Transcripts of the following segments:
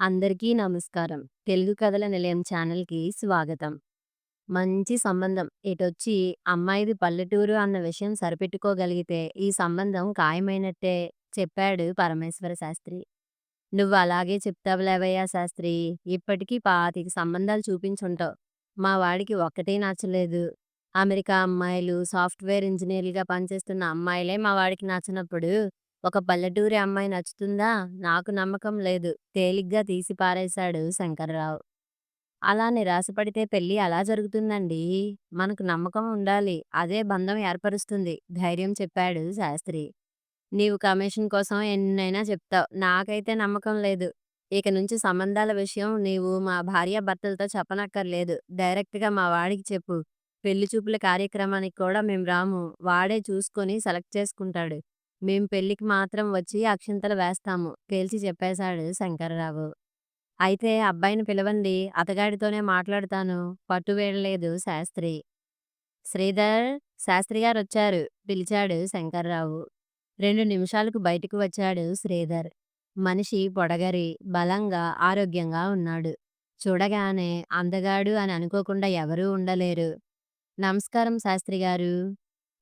అందరికీ నమస్కారం. తెలుగు కథల నిలయం ఛానల్‌కి స్వాగతం. మంచి సంబంధం ఎటొచ్చి అమ్మాయిది పల్లెటూరు అన్న విషయం సరిపెట్టుకోగలిగితే ఈ సంబంధం ఖాయమైనట్టే చెప్పాడు పరమేశ్వర శాస్త్రి. "నువ్వు అలాగే చెప్తావులేవయ్యా శాస్త్రి. ఇప్పటికి 25 సంబంధాలు చూపించుంటావు. మా వాడికి ఒక్కటీ నచ్చలేదు. అమెరికా అమ్మాయిలు, సాఫ్ట్‌వేర్ ఇంజినీర్లుగా పనిచేస్తున్న అమ్మాయిలే మా వాడికి నచ్చనప్పుడు ఒక పల్లెటూరి అమ్మాయి నచ్చుతుందా? నాకు నమ్మకం లేదు" తేలిగ్గా తీసి పారేశాడు శంకర్రావు. అలా నిరాశపడితే పెళ్లి ఎలా జరుగుతుందండి? మనకు నమ్మకం ఉండాలి. అదే బంధం ఏర్పరుస్తుంది ధైర్యం చెప్పాడు శాస్త్రి. నీవు కమిషన్ కోసం ఎన్నైనా చెప్తావు. నాకైతే నమ్మకం లేదు. ఇక నుంచి సంబంధాల విషయం నీవు మా భార్యాభర్తలతో చెప్పనక్కర్లేదు. డైరెక్ట్‌గా మా వాడికి చెప్పు. పెళ్లి చూపుల కార్యక్రమానికి కూడా మేం రాము. వాడే చూసుకొని సెలెక్ట్ చేసుకుంటాడు. మేం పెళ్ళికి మాత్రం వచ్చి అక్షింతలు వేస్తాము తేల్చి చెప్పేశాడు శంకర్రావు. అయితే అబ్బాయిని పిలవండి. అతగాడితోనే మాట్లాడతాను పట్టు వీడలేదు శాస్త్రి. శ్రీధర్, శాస్త్రి గారొచ్చారు పిలిచాడు శంకర్రావు. 2 నిమిషాలకు బయటకు వచ్చాడు శ్రీధర్. మనిషి పొడగరి, బలంగా, ఆరోగ్యంగా ఉన్నాడు. చూడగానే అందగాడు అని అనుకోకుండా ఎవరూ ఉండలేరు. నమస్కారం శాస్త్రిగారు.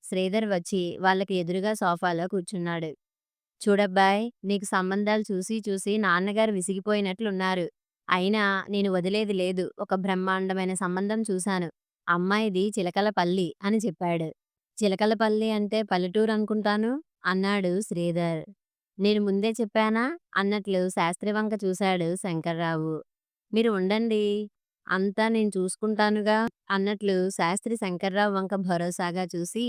శ్రీధర్ వచ్చి వాళ్ళకి ఎదురుగా సోఫాలో కూర్చున్నాడు. చూడబ్బాయ్, నీకు సంబంధాలు చూసి చూసి నాన్నగారు విసిగిపోయినట్లున్నారు. అయినా నేను వదిలేది లేదు. ఒక బ్రహ్మాండమైన సంబంధం చూశాను. అమ్మాయిది చిలకలపల్లి అని చెప్పాడు. చిలకలపల్లి అంటే పల్లెటూరు అనుకుంటాను అన్నాడు శ్రీధర్. నేను ముందే చెప్పానా అన్నట్లు శాస్త్రి వంక చూశాడు శంకర్రావు. మీరు ఉండండి. అంతా నేను చూసుకుంటానుగా అన్నట్లు శాస్త్రి శంకర్రావు వంక భరోసాగా చూసి,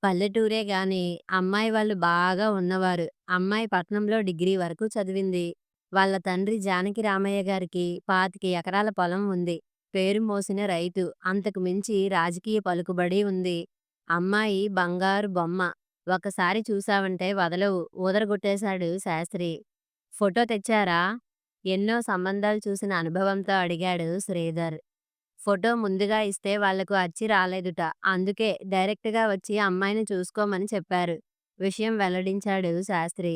పల్లెటూరే గాని అమ్మాయి వాళ్ళు బాగా ఉన్నవారు. అమ్మాయి పట్నంలో డిగ్రీ వరకు చదివింది. వాళ్ళ తండ్రి జానకి రామయ్య గారికి 25 ఎకరాల పొలం ఉంది. పేరు మోసిన రైతు. అంతకు మించి రాజకీయ పలుకుబడి ఉంది. అమ్మాయి బంగారు బొమ్మ. ఒక్కసారి చూశావంటే వదలవు ఊదరగొట్టేశాడు శాస్త్రి. ఫోటో తెచ్చారా? ఎన్నో సంబంధాలు చూసిన అనుభవంతో అడిగాడు శ్రీధర్. ఫోటో ముందుగా ఇస్తే వాళ్లకు అచ్చి రాలేదుట. అందుకే డైరెక్ట్‌గా వచ్చి అమ్మాయిని చూసుకోమని చెప్పారు. విషయం వెల్లడించాడు శాస్త్రి.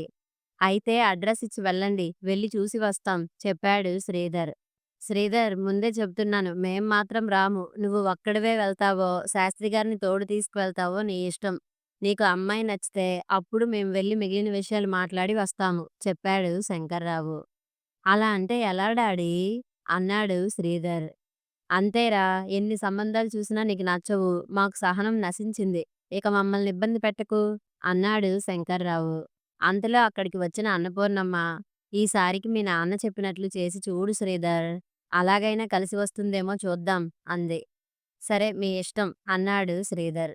అయితే అడ్రస్ ఇచ్చి వెళ్ళండి. వెళ్లి చూసి వస్తాం చెప్పాడు శ్రీధర్. శ్రీధర్, ముందే చెప్తున్నాను. మేం మాత్రం రాము. నువ్వు ఒక్కడివే వెళ్తావో, శాస్త్రి గారిని తోడు తీసుకువెళ్తావో నీ ఇష్టం. నీకు అమ్మాయి నచ్చితే అప్పుడు మేం వెళ్లి మిగిలిన విషయాలు మాట్లాడి వస్తాము చెప్పాడు శంకర్రావు. అలా అంటే ఎలా డాడీ? అన్నాడు శ్రీధర్. అంతేరా, ఎన్ని సంబంధాలు చూసినా నీకు నచ్చవు. మాకు సహనం నశించింది. ఇక మమ్మల్ని ఇబ్బంది పెట్టకు అన్నాడు శంకర్రావు. అంతలో అక్కడికి వచ్చిన అన్నపూర్ణమ్మ, ఈసారికి మీ నాన్న చెప్పినట్లు చేసి చూడు శ్రీధర్. అలాగైనా కలిసి వస్తుందేమో చూద్దాం అంది. సరే మీ ఇష్టం అన్నాడు శ్రీధర్.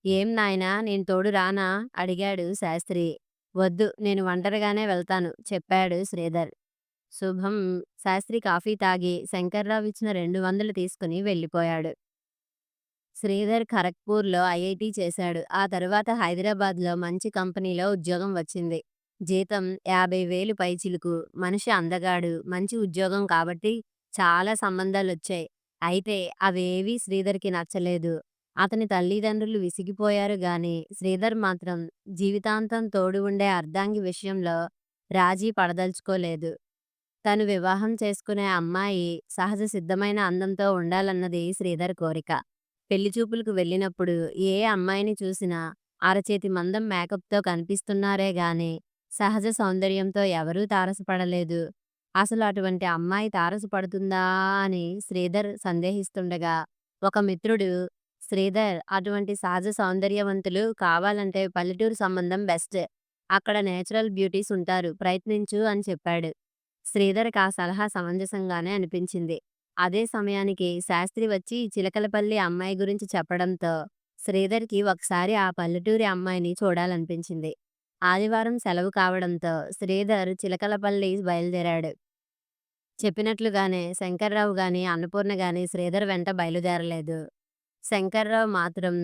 ఏం నాయనా, నేను తోడు రానా అడిగాడు శాస్త్రి. వద్దు, నేను ఒంటరిగానే వెళ్తాను చెప్పాడు శ్రీధర్. శుభం. శాస్త్రి కాఫీ తాగి శంకర్రావు ఇచ్చిన 200 తీసుకుని వెళ్ళిపోయాడు. శ్రీధర్ ఖరగ్పూర్‌లో ఐఐటీ చేశాడు. ఆ తరువాత హైదరాబాద్‌లో మంచి కంపెనీలో ఉద్యోగం వచ్చింది. జీతం 50,000 పైచిలుకు. మనిషి అందగాడు. మంచి ఉద్యోగం కాబట్టి చాలా సంబంధాలొచ్చాయి. అయితే అవేవీ శ్రీధర్‌కి నచ్చలేదు. అతని తల్లిదండ్రులు విసిగిపోయారు గాని, శ్రీధర్ మాత్రం జీవితాంతం తోడు ఉండే అర్ధాంగి విషయంలో రాజీ పడదలుచుకోలేదు. తను వివాహం చేసుకునే అమ్మాయి సహజ సిద్ధమైన అందంతో ఉండాలన్నది శ్రీధర్ కోరిక. పెళ్లి చూపులకు వెళ్ళినప్పుడు ఏ అమ్మాయిని చూసినా అరచేతి మందం మేకప్‌తో కనిపిస్తున్నారే గాని, సహజ సౌందర్యంతో ఎవరూ తారసపడలేదు. అసలు అటువంటి అమ్మాయి తారసపడుతుందా అని శ్రీధర్ సందేహిస్తుండగా, ఒక మిత్రుడు, శ్రీధర్, అటువంటి సహజ సౌందర్యవంతులు కావాలంటే పల్లెటూరు సంబంధం బెస్ట్. అక్కడ నేచురల్ బ్యూటీస్ ఉంటారు. ప్రయత్నించు అని చెప్పాడు. శ్రీధర్‌కి ఆ సలహా సమంజసంగానే అనిపించింది. అదే సమయానికి శాస్త్రి వచ్చి చిలకలపల్లి అమ్మాయి గురించి చెప్పడంతో శ్రీధర్‌కి ఒకసారి ఆ పల్లెటూరి అమ్మాయిని చూడాలనిపించింది. ఆదివారం సెలవు కావడంతో శ్రీధర్ చిలకలపల్లి బయలుదేరాడు. చెప్పినట్లుగానే శంకర్రావు గాని, అన్నపూర్ణ గాని శ్రీధర్ వెంట బయలుదేరలేదు. శంకర్రావు మాత్రం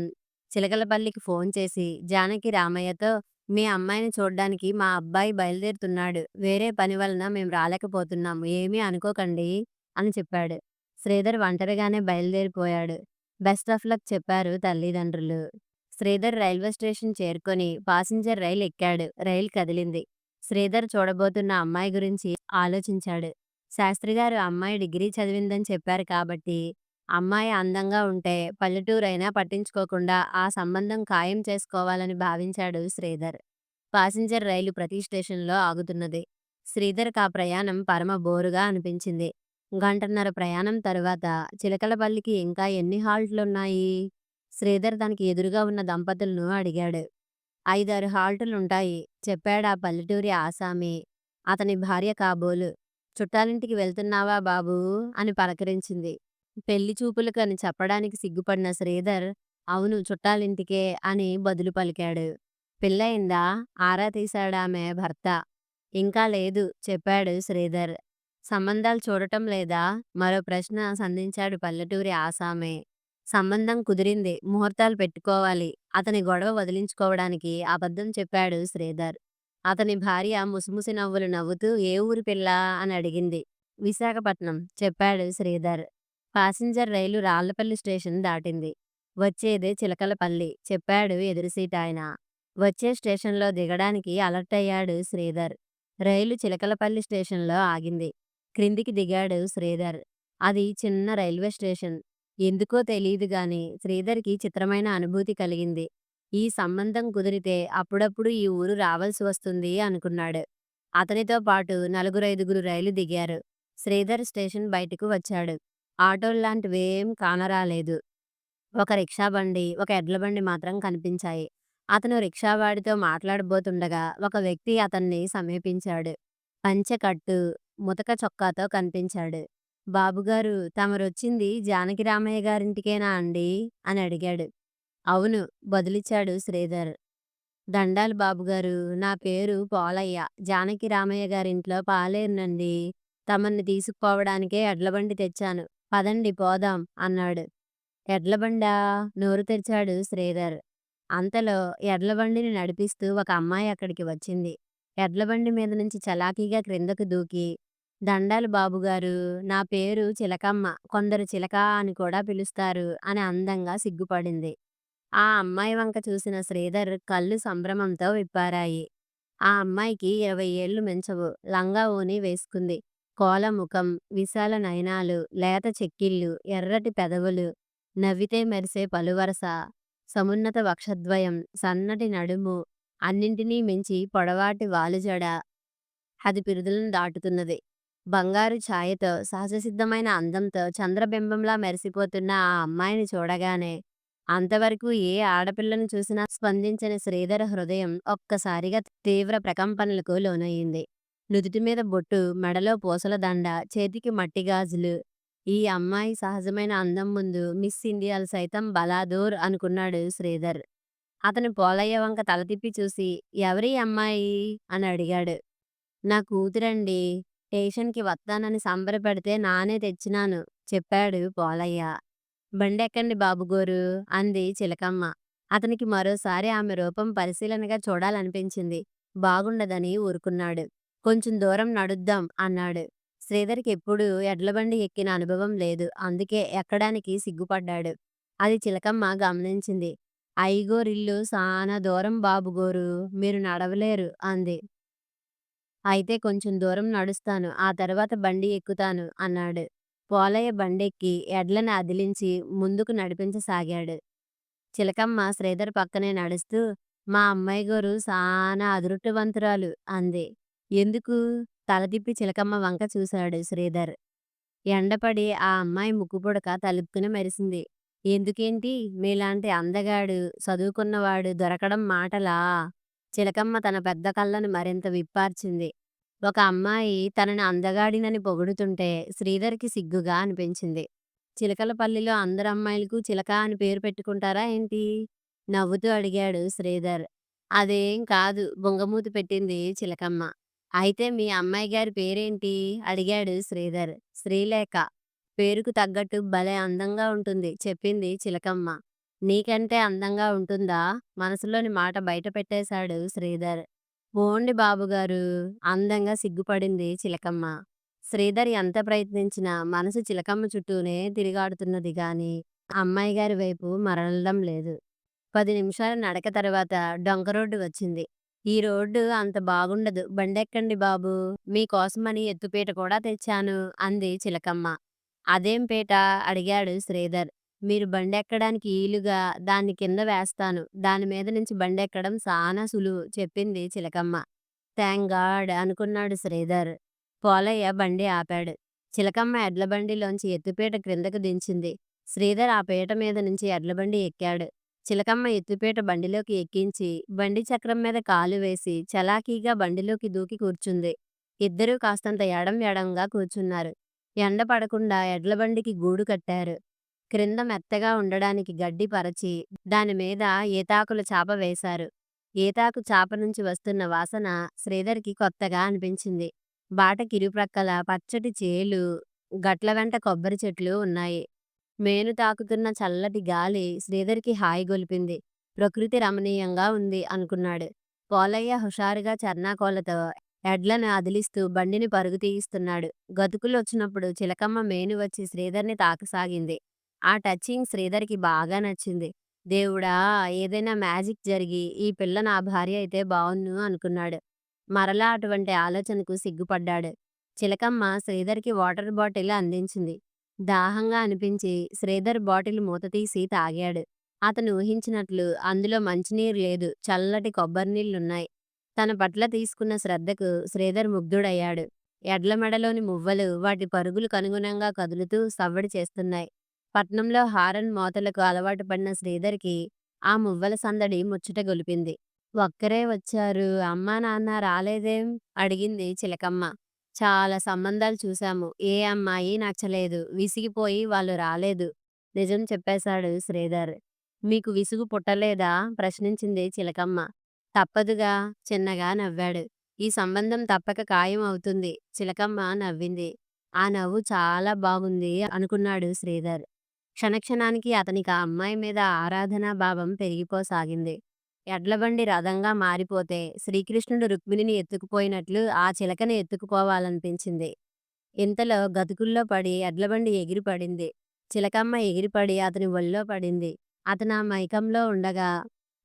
చిలకలపల్లికి ఫోన్ చేసి జానకి రామయ్యతో, మీ అమ్మాయిని చూడ్డానికి మా అబ్బాయి బయలుదేరుతున్నాడు. వేరే పని వలన మేం రాలేకపోతున్నాము. ఏమీ అనుకోకండి అని చెప్పాడు. శ్రీధర్ ఒంటరిగానే బయలుదేరిపోయాడు. బెస్ట్ ఆఫ్ లక్ చెప్పారు తల్లిదండ్రులు. శ్రీధర్ రైల్వే స్టేషన్ చేరుకొని పాసింజర్ రైలు ఎక్కాడు. రైలు కదిలింది. శ్రీధర్ చూడబోతున్న అమ్మాయి గురించి ఆలోచించాడు. శాస్త్రిగారు అమ్మాయి డిగ్రీ చదివిందని చెప్పారు కాబట్టి, అమ్మాయి అందంగా ఉంటే పల్లెటూరైనా పట్టించుకోకుండా ఆ సంబంధం ఖాయం చేసుకోవాలని భావించాడు శ్రీధర్. పాసింజర్ రైలు ప్రతి స్టేషన్‌లో ఆగుతున్నది. శ్రీధర్‌కి ఆ ప్రయాణం పరమ బోరుగా అనిపించింది. గంటన్నర ప్రయాణం తరువాత చిలకలపల్లికి ఇంకా ఎన్ని హాల్టులున్నాయి? శ్రీధర్ తనకి ఎదురుగా ఉన్న దంపతులను అడిగాడు. 5, 6 హాల్టులుంటాయి చెప్పాడా పల్లెటూరి ఆసామి. అతని భార్య కాబోలు. చుట్టాలింటికి వెళ్తున్నావా బాబూ అని పలకరించింది. పెళ్లి చూపులకని చెప్పడానికి సిగ్గుపడిన శ్రీధర్ అవును చుట్టాలింటికే అని బదులు పలికాడు. పెళ్ళయిందా? ఆరా తీశాడామె భర్త. ఇంకా లేదు చెప్పాడు శ్రీధర్. సంబంధాలు చూడటం లేదా? మరో ప్రశ్న సంధించాడు పల్లెటూరి ఆసామి. సంబంధం కుదిరింది. ముహూర్తాలు పెట్టుకోవాలి. అతని గొడవ వదిలించుకోవడానికి అబద్ధం చెప్పాడు శ్రీధర్. అతని భార్య ముసిముసి నవ్వులు నవ్వుతూ ఏ ఊరి పిల్ల అని అడిగింది. విశాఖపట్నం చెప్పాడు శ్రీధర్. పాసింజర్ రైలు రాళ్లపల్లి స్టేషన్ దాటింది. వచ్చేదే చిలకలపల్లి చెప్పాడు ఎదురు సీటాయన. వచ్చే స్టేషన్లో దిగడానికి అలర్ట్ అయ్యాడు శ్రీధర్. రైలు చిలకలపల్లి స్టేషన్లో ఆగింది. క్రిందికి దిగాడు శ్రీధర్. అది చిన్న రైల్వే స్టేషన్. ఎందుకో తెలీదు గాని శ్రీధర్‌కి చిత్రమైన అనుభూతి కలిగింది. ఈ సంబంధం కుదిరితే అప్పుడప్పుడు ఈ ఊరు రావాల్సి వస్తుంది అనుకున్నాడు. అతనితో పాటు నలుగురైదుగురు రైలు దిగారు. శ్రీధర్ స్టేషన్ బయటకు వచ్చాడు. ఆటోల్లాంటివేం కానరాలేదు. ఒక రిక్షా బండి, ఒక ఎడ్ల బండి మాత్రం కనిపించాయి. అతను రిక్షావాడితో మాట్లాడబోతుండగా ఒక వ్యక్తి అతన్ని సమీపించాడు. పంచె కట్టు, ముతక చొక్కాతో కనిపించాడు. బాబుగారు తమరొచ్చింది జానకిరామయ్య గారింటికేనా అండి అని అడిగాడు. అవును బదులిచ్చాడు శ్రీధర్. దండాలు బాబుగారు నా పేరు పోలయ్య. జానకి రామయ్య గారింట్లో పాలేరునండి. తమన్ని తీసుకుపోవడానికే ఎడ్లబండి తెచ్చాను. పదండి పోదాం అన్నాడు. ఎడ్లబండా? నోరు తెరిచాడు శ్రీధర్. అంతలో ఎడ్లబండిని నడిపిస్తూ ఒక అమ్మాయి అక్కడికి వచ్చింది. ఎడ్లబండి మీద నుంచి చలాకీగా క్రిందకు దూకి, దండాలు బాబుగారు నా పేరు చిలకమ్మ. కొందరు చిలక అని కూడా పిలుస్తారు అని అందంగా సిగ్గుపడింది. ఆ అమ్మాయి వంక చూసిన శ్రీధర్ కళ్ళు సంభ్రమంతో విప్పారాయి. ఆ అమ్మాయికి 20 ఏళ్లు మించవు. లంగా ఓణి వేసుకుంది. కోల ముఖం, విశాల నయనాలు, లేత చెక్కిళ్ళు, ఎర్రటి పెదవులు, నవ్వితే మెరిసే పలువరస, సమున్నత వక్షద్వయం, సన్నటి నడుము, అన్నింటినీ మించి పొడవాటి వాలుజడ. అది పిరుదులను దాటుతున్నది. బంగారు ఛాయతో, సహజసిద్ధమైన అందంతో చంద్రబింబంలా మెరిసిపోతున్న ఆ అమ్మాయిని చూడగానే అంతవరకు ఏ ఆడపిల్లను చూసినా స్పందించని శ్రీధర హృదయం ఒక్కసారిగా తీవ్ర ప్రకంపనలకు లోనయ్యింది. నుదుటి మీద బొట్టు, మెడలో పూసల దండ, చేతికి మట్టి గాజులు. ఈ అమ్మాయి సహజమైన అందం ముందు మిస్ ఇండియాలు సైతం బలాదూర్ అనుకున్నాడు శ్రీధర్. అతను పోలయ్య వంక తల తిప్పి చూసి ఎవరీ అమ్మాయి అని అడిగాడు. నా కూతురండి. స్టేషన్‌కి వస్తానని సంబరపడితే నానే తెచ్చినాను చెప్పాడు పోలయ్య. బండెక్కండి బాబుగోరు అంది చిలకమ్మ. అతనికి మరోసారి ఆమె రూపం పరిశీలనగా చూడాలనిపించింది. బాగుండదని ఊరుకున్నాడు. కొంచెం దూరం నడుద్దాం అన్నాడు. శ్రీధర్‌కి ఎప్పుడూ ఎడ్లబండి ఎక్కిన అనుభవం లేదు. అందుకే ఎక్కడానికి సిగ్గుపడ్డాడు. అది చిలకమ్మ గమనించింది. అయ్యగోరిల్లు సానా దూరం బాబుగోరు మీరు నడవలేరు అంది. అయితే కొంచెం దూరం నడుస్తాను. ఆ తర్వాత బండి ఎక్కుతాను అన్నాడు. పోలయ్య బండెక్కి ఎడ్లని అదిలించి ముందుకు నడిపించసాగాడు. చిలకమ్మ శ్రీధర్ పక్కనే నడుస్తూ మా అమ్మాయి గోరు సానా అదృష్టవంతురాలు అంది. ఎందుకు? తల తిప్పి చిలకమ్మ వంక చూశాడు శ్రీధర్. ఎండపడి ఆ అమ్మాయి ముక్కుపుడక తలుపుకుని మెరిసింది. ఎందుకేంటి? మీలాంటి అందగాడు, చదువుకున్నవాడు దొరకడం మాటలా? చిలకమ్మ తన పెద్ద కళ్ళను మరింత విప్పార్చింది. ఒక అమ్మాయి తనని అందగాడినని పొగుడుతుంటే శ్రీధర్‌కి సిగ్గుగా అనిపించింది. చిలకలపల్లిలో అందరు అమ్మాయిలకు చిలక అని పేరు పెట్టుకుంటారా ఏంటి? నవ్వుతూ అడిగాడు శ్రీధర్. అదేం కాదు బుంగమూతి పెట్టింది చిలకమ్మ. అయితే మీ అమ్మాయి గారి పేరేంటి? అడిగాడు శ్రీధర్. శ్రీలేఖ. పేరుకు తగ్గట్టు భలే అందంగా ఉంటుంది చెప్పింది చిలకమ్మ. నీకంటే అందంగా ఉంటుందా? మనసులోని మాట బయట పెట్టేశాడు శ్రీధర్. పోండి బాబుగారు అందంగా సిగ్గుపడింది చిలకమ్మ. శ్రీధర్ ఎంత ప్రయత్నించినా మనసు చిలకమ్మ చుట్టూనే తిరిగాడుతున్నది గాని అమ్మాయి గారి వైపు మరలడం లేదు. 10 నిమిషాల నడక తర్వాత డొంక రోడ్డు వచ్చింది. "ఈ రోడ్డు అంత బాగుండదు. బండెక్కండి బాబూ! మీకోసమని ఎత్తుపీట కూడా తెచ్చాను" అంది చిలకమ్మ. "అదేం పీట?" అడిగాడు శ్రీధర్. "మీరు బండెక్కడానికి ఈలుగా దాన్ని కింద వేస్తాను. దాని మీద నుంచి బండెక్కడం సానా సులువు" చెప్పింది చిలకమ్మ. థాంక్ గాడ్ అనుకున్నాడు శ్రీధర్. పోలయ్య బండి ఆపాడు. చిలకమ్మ ఎడ్లబండిలోంచి ఎత్తుపీట క్రిందకు దించింది. శ్రీధర్ ఆ పీట మీద నుంచి ఎడ్లబండి ఎక్కాడు. చిలకమ్మ ఎత్తుపీట బండిలోకి ఎక్కించి బండి చక్రం మీద కాలు వేసి చలాకీగా బండిలోకి దూకి కూర్చుంది. ఇద్దరూ కాస్తంత ఎడం ఎడంగా కూర్చున్నారు. ఎండ పడకుండా ఎడ్లబండికి గూడు కట్టారు. క్రింద మెత్తగా ఉండడానికి గడ్డి పరచి దానిమీద ఏతాకుల చాప వేశారు. ఏతాకు చాప నుంచి వస్తున్న వాసన శ్రీధర్‌కి కొత్తగా అనిపించింది. బాటకిరుప్రక్కల పచ్చటి చేలు, గట్ల వెంట కొబ్బరి చెట్లు ఉన్నాయి. మేను తాకుతున్న చల్లటి గాలి శ్రీధర్‌కి హాయి గొలిపింది. ప్రకృతి రమణీయంగా ఉంది అనుకున్నాడు. పోలయ్య హుషారుగా చర్నాకోలతో ఎడ్లను అదిలిస్తూ బండిని పరుగు తీయిస్తున్నాడు. గతుకులొచ్చినప్పుడు చిలకమ్మ మేను వచ్చి శ్రీధర్‌ని తాకసాగింది. ఆ టచింగ్ శ్రీధర్‌కి బాగా నచ్చింది. దేవుడా! ఏదైనా మ్యాజిక్ జరిగి ఈ పిల్ల నా భార్య అయితే బావున్ను అనుకున్నాడు. మరలా అటువంటి ఆలోచనకు సిగ్గుపడ్డాడు. చిలకమ్మ శ్రీధర్‌కి వాటర్ బాటిల్ అందించింది. దాహంగా అనిపించి శ్రీధర్ బాటిల్ మూత తీసి తాగాడు. అతను ఊహించినట్లు అందులో మంచినీరు లేదు, చల్లటి కొబ్బరినీళ్లున్నాయి. తన పట్ల తీసుకున్న శ్రద్ధకు శ్రీధర్ ముగ్ధుడయ్యాడు. ఎడ్ల మెడలోని మువ్వలు వాటి పరుగులకు అనుగుణంగా కదులుతూ సవ్వడి చేస్తున్నాయి. పట్నంలో హారన్ మోతలకు అలవాటు పడిన శ్రీధర్‌కి ఆ మువ్వల సందడి ముచ్చట గొలిపింది. "ఒక్కరే వచ్చారు, అమ్మా నాన్న రాలేదేం?" అడిగింది చిలకమ్మ. "చాలా సంబంధాలు చూశాము. ఏ అమ్మాయి నచ్చలేదు. విసిగిపోయి వాళ్ళు రాలేదు" నిజం చెప్పేశాడు శ్రీధర్. "మీకు విసుగు పుట్టలేదా?" ప్రశ్నించింది చిలకమ్మ. "తప్పదుగా" చిన్నగా నవ్వాడు. "ఈ సంబంధం తప్పక ఖాయం అవుతుంది" చిలకమ్మ నవ్వింది. ఆ నవ్వు చాలా బాగుంది అనుకున్నాడు శ్రీధర్. క్షణక్షణానికి అతనికి ఆ అమ్మాయి మీద ఆరాధనా భావం పెరిగిపోసాగింది. ఎడ్లబండి రథంగా మారిపోతే శ్రీకృష్ణుడు రుక్మిణిని ఎత్తుకుపోయినట్లు ఆ చిలకని ఎత్తుకుపోవాలనిపించింది. ఇంతలో గతుకుల్లో పడి ఎడ్లబండి ఎగిరిపడింది. చిలకమ్మ ఎగిరిపడి అతని ఒళ్ళో పడింది. అతను ఆ మైకంలో ఉండగా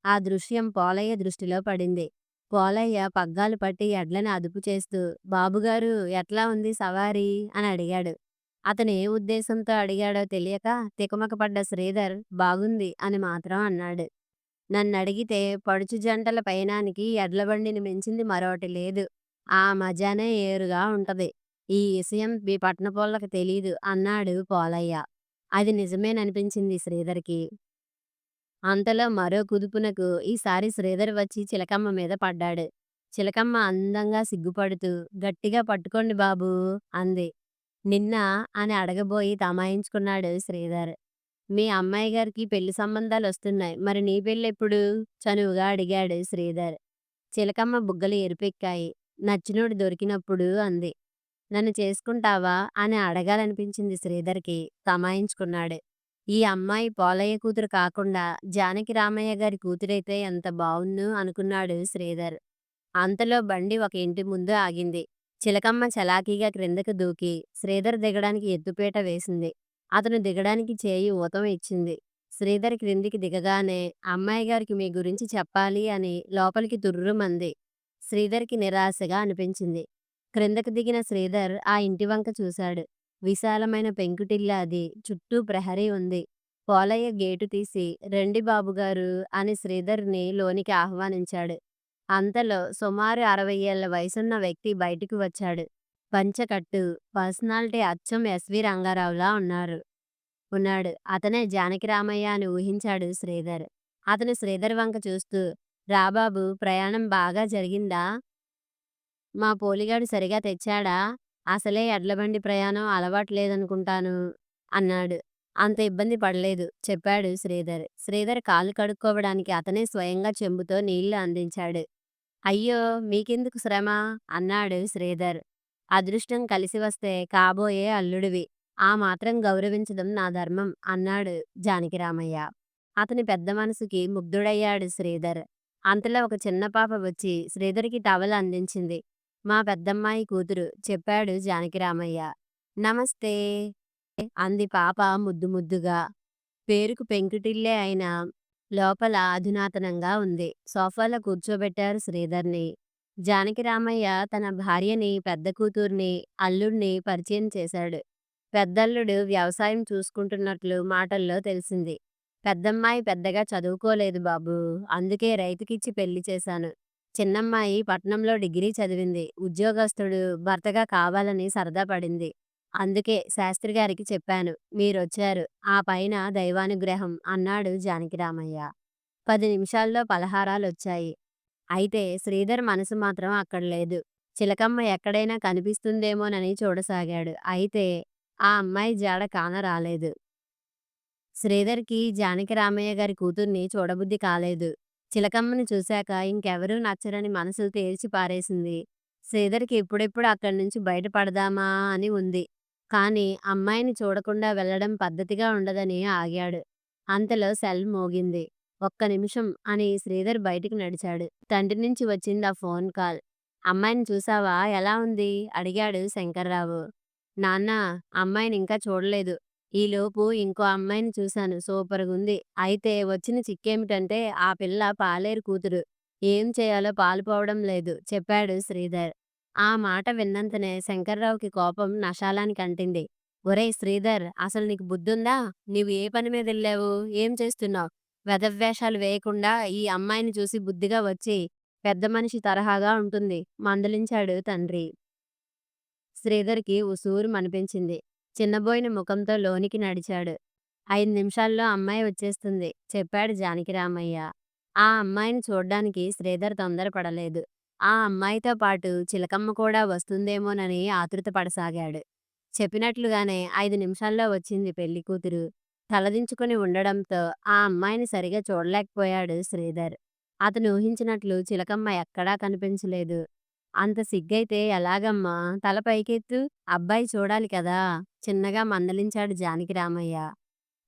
ఆ దృశ్యం పోలయ్య దృష్టిలో పడింది. పోలయ్య పగ్గాలు పట్టి ఎడ్లని అదుపు చేస్తూ "బాబుగారు, ఎట్లా ఉంది సవారీ" అని అడిగాడు. అతను ఏ ఉద్దేశంతో అడిగాడో తెలియక తికమకపడ్డ శ్రీధర్ "బాగుంది" అని మాత్రం అన్నాడు. "నన్నడిగితే పడుచు జంటల పయనానికి ఎడ్లబండిని మించింది మరోటి లేదు. ఆ మజానే ఏరుగా ఉంటది. ఈ ఇషయం మీ పట్నపోళ్ళకి తెలీదు" అన్నాడు పోలయ్య. అది నిజమేననిపించింది శ్రీధర్‌కి. అంతలో మరో కుదుపునకు ఈసారి శ్రీధర్ వచ్చి చిలకమ్మ మీద పడ్డాడు. చిలకమ్మ అందంగా సిగ్గుపడుతూ "గట్టిగా పట్టుకోండి బాబూ" అంది. "నిన్నా" అని అడగబోయి తమాయించుకున్నాడు శ్రీధర్. "మీ అమ్మాయి గారికి పెళ్లి సంబంధాలొస్తున్నాయి. మరి నీ పెళ్ళెప్పుడు?" చనువుగా అడిగాడు శ్రీధర్. చిలకమ్మ బుగ్గలు ఎరుపెక్కాయి. "నచ్చినోడు దొరికినప్పుడు" అంది. "నన్ను చేసుకుంటావా?" అని అడగాలనిపించింది శ్రీధర్‌కి. తమాయించుకున్నాడు. ఈ అమ్మాయి పోలయ్య కూతురు కాకుండా జానకి రామయ్య గారి కూతురైతే ఎంత బావుణ్ణు అనుకున్నాడు శ్రీధర్. అంతలో బండి ఒక ఇంటి ముందు ఆగింది. చిలకమ్మ చలాకీగా క్రిందకు దూకి శ్రీధర్ దిగడానికి ఎత్తుపీట వేసింది. అతను దిగడానికి చేయి ఊతం ఇచ్చింది. శ్రీధర్ క్రిందికి దిగగానే "అమ్మాయి గారికి మీ గురించి చెప్పాలి" అని లోపలికి తుర్రుమంది. శ్రీధర్‌కి నిరాశగా అనిపించింది. క్రిందకు దిగిన శ్రీధర్ ఆ ఇంటి వంక చూశాడు. విశాలమైన పెంకుటిల్లు అది. చుట్టూ ప్రహరీ ఉంది. పోలయ్య గేటు తీసి "రండి బాబుగారు" అని శ్రీధర్‌ని లోనికి ఆహ్వానించాడు. అంతలో సుమారు 60 ఏళ్ల వయసున్న వ్యక్తి బయటికి వచ్చాడు. పంచెకట్టు, పర్సనాలిటీ అచ్చం ఎస్వి రంగారావులా ఉన్నాడు. అతనే జానకిరామయ్య అని ఊహించాడు శ్రీధర్. అతను శ్రీధర్ వంక చూస్తూ "రా బాబూ, ప్రయాణం బాగా జరిగిందా? మా పోలిగాడు సరిగా తెచ్చాడా? అసలే ఎడ్లబండి ప్రయాణం అలవాటు లేదనుకుంటాను" అన్నాడు. "అంత ఇబ్బంది పడలేదు" చెప్పాడు శ్రీధర్. శ్రీధర్ కాళ్ళు కడుక్కోవడానికి అతనే స్వయంగా చెంబుతో నీళ్లు అందించాడు. "అయ్యో! మీకెందుకు శ్రమ" అన్నాడు శ్రీధర్. "అదృష్టం కలిసి వస్తే కాబోయే అల్లుడివి. ఆ మాత్రం గౌరవించడం నా ధర్మం" అన్నాడు జానకిరామయ్య. అతని పెద్ద మనసుకి ముగ్ధుడయ్యాడు శ్రీధర్. అంతలో ఒక చిన్న పాప వచ్చి శ్రీధర్‌కి టవల్ అందించింది. "మా పెద్దమ్మాయి కూతురు" చెప్పాడు జానకిరామయ్య. "నమస్తే" అంది పాప ముద్దు ముద్దుగా. పేరుకు పెంకుటిల్లే అయినా లోపల అధునాతనంగా ఉంది. సోఫాలో కూర్చోబెట్టారు శ్రీధర్‌ని. జానకి రామయ్య తన భార్యని, పెద్ద కూతుర్ని, అల్లుడిని పరిచయం చేశాడు. పెద్దల్లుడు వ్యవసాయం చూసుకుంటున్నట్లు మాటల్లో తెలిసింది. పెద్దమ్మాయి పెద్దగా చదువుకోలేదు బాబూ. అందుకే రైతుకిచ్చి పెళ్లి చేశాను. చిన్నమ్మాయి పట్నంలో డిగ్రీ చదివింది. ఉద్యోగస్తుడు భర్తగా కావాలని సరదా పడింది. అందుకే శాస్త్రి గారికి చెప్పాను. మీరొచ్చారు. ఆ పైన దైవానుగ్రహం అన్నాడు జానకిరామయ్య. 10 నిమిషాల్లో పలహారాలొచ్చాయి. అయితే శ్రీధర్ మనసు మాత్రం అక్కడ లేదు. చిలకమ్మ ఎక్కడైనా కనిపిస్తుందేమోనని చూడసాగాడు. అయితే ఆ అమ్మాయి జాడ కానరాలేదు. శ్రీధర్‌కి జానకి రామయ్య గారి కూతుర్ని చూడబుద్ధి కాలేదు. చిలకమ్మని చూశాక ఇంకెవరూ నచ్చరని మనసు తేల్చి పారేసింది. శ్రీధర్‌కి ఎప్పుడెప్పుడు అక్కడి నుంచి బయటపడదామా అని ఉంది. కానీ అమ్మాయిని చూడకుండా వెళ్ళడం పద్ధతిగా ఉండదని ఆగాడు. అంతలో సెల్ మోగింది. ఒక్క నిమిషం అని శ్రీధర్ బయటికి నడిచాడు. తండ్రి నుంచి వచ్చింది ఆ ఫోన్ కాల్. అమ్మాయిని చూసావా? ఎలా ఉంది? అడిగాడు శంకర్రావు. నాన్నా, అమ్మాయిని ఇంకా చూడలేదు. ఈలోపు ఇంకో అమ్మాయిని చూశాను. సూపర్‌గుంది. అయితే వచ్చిన చిక్కేమిటంటే ఆ పిల్ల పాలేరు కూతురు. ఏం చేయాలో పాలుపోవడం లేదు చెప్పాడు శ్రీధర్. ఆ మాట విన్నంతనే శంకర్రావుకి కోపం నషాలానికి అంటింది. ఒరేయ్ శ్రీధర్! అసలు నీకు బుద్ధుందా? నీవు ఏ పని మీదెళ్ళావు? ఏం చేస్తున్నావు? వెధవ్వేషాలు వేయకుండా ఈ అమ్మాయిని చూసి బుద్ధిగా వచ్చెయ్. పెద్ద మనిషి తరహాగా ఉంటుంది మందలించాడు తండ్రి. శ్రీధర్‌కి ఉసూరుమనిపించింది. చిన్నబోయిన ముఖంతో లోనికి నడిచాడు. 5 నిమిషాల్లో అమ్మాయి వచ్చేస్తుంది చెప్పాడు జానకిరామయ్య. ఆ అమ్మాయిని చూడ్డానికి శ్రీధర్ తొందరపడలేదు. ఆ అమ్మాయితో పాటు చిలకమ్మ కూడా వస్తుందేమోనని ఆతృత పడసాగాడు. చెప్పినట్లుగానే 5 నిమిషాల్లో వచ్చింది పెళ్లికూతురు. తలదించుకుని ఉండడంతో ఆ అమ్మాయిని సరిగా చూడలేకపోయాడు శ్రీధర్. అతను ఊహించినట్లు చిలకమ్మ ఎక్కడా కనిపించలేదు. అంత సిగ్గైతే ఎలాగమ్మా? తల పైకెత్తు. అబ్బాయి చూడాలి కదా! చిన్నగా మందలించాడు జానకిరామయ్య.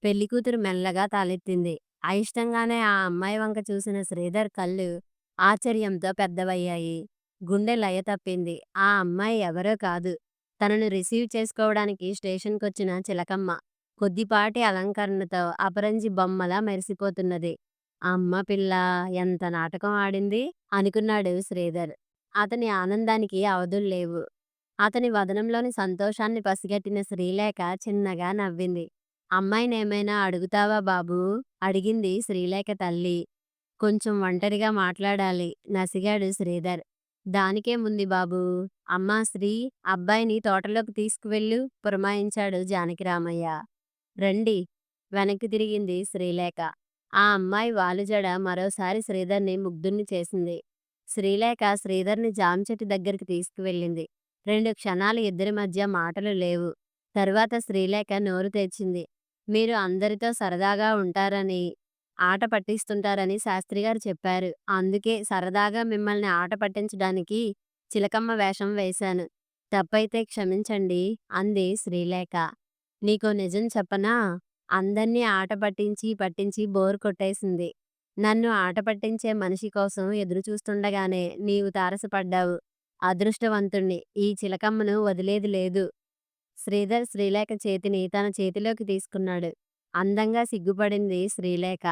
పెళ్లికూతురు మెల్లగా తలెత్తింది. అయిష్టంగానే ఆ అమ్మాయి వంక చూసిన శ్రీధర్ కళ్ళు ఆశ్చర్యంతో పెద్దవయ్యాయి. గుండె లయ తప్పింది. ఆ అమ్మాయి ఎవరో కాదు. తనను రిసీవ్ చేసుకోవడానికి స్టేషన్‌కొచ్చిన చిలకమ్మ. కొద్దిపాటి అలంకరణతో అపరంజి బొమ్మలా మెరిసిపోతున్నది. అమ్మ పిల్ల ఎంత నాటకం ఆడింది అనుకున్నాడు శ్రీధర్. అతని ఆనందానికి అవధుల్లేవు. అతని వదనంలోని సంతోషాన్ని పసిగట్టిన శ్రీలేఖ చిన్నగా నవ్వింది. అమ్మాయినేమైనా అడుగుతావా బాబూ? అడిగింది శ్రీలేఖ తల్లి. కొంచెం ఒంటరిగా మాట్లాడాలి నసిగాడు శ్రీధర్. దానికేముంది బాబూ. అమ్మా శ్రీ, అబ్బాయిని తోటలోకి తీసుకువెళ్ళు పురమాయించాడు జానకిరామయ్య. రండి. వెనక్కి తిరిగింది శ్రీలేఖ. ఆ అమ్మాయి వాలుజడ మరోసారి శ్రీధర్ని ముగ్ధుణ్ణి చేసింది. శ్రీలేఖ శ్రీధర్ని జామచెట్టు దగ్గరికి తీసుకువెళ్ళింది. 2 క్షణాలు ఇద్దరి మధ్య మాటలు లేవు. తరువాత శ్రీలేఖ నోరు తెరిచింది. మీరు అందరితో సరదాగా ఉంటారని, ఆట పట్టిస్తుంటారని శాస్త్రిగారు చెప్పారు. అందుకే సరదాగా మిమ్మల్ని ఆట పట్టించడానికి చిలకమ్మ వేషం వేశాను. తప్పైతే క్షమించండి అంది శ్రీలేఖ. నీకో నిజం చెప్పనా? అందర్నీ ఆట పట్టించి పట్టించి బోర్ కొట్టేసింది. నన్ను ఆట పట్టించే మనిషి కోసం ఎదురుచూస్తుండగానే నీవు తారసపడ్డావు. అదృష్టవంతుణ్ణి. ఈ చిలకమ్మను వదిలేది లేదు. శ్రీధర్ శ్రీలేఖ చేతిని తన చేతిలోకి తీసుకున్నాడు. అందంగా సిగ్గుపడింది శ్రీలేఖ.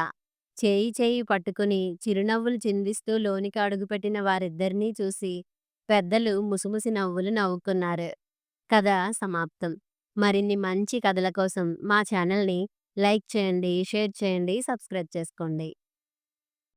చేయి చేయి పట్టుకుని చిరునవ్వులు చిందిస్తూ లోనికి అడుగుపెట్టిన వారిద్దరినీ చూసి పెద్దలు ముసిముసి నవ్వులు నవ్వుకున్నారు. కథ సమాప్తం. మరిన్ని మంచి కథల కోసం మా ఛానల్‌ని లైక్ చేయండి, షేర్ చేయండి, సబ్స్క్రైబ్ చేసుకోండి.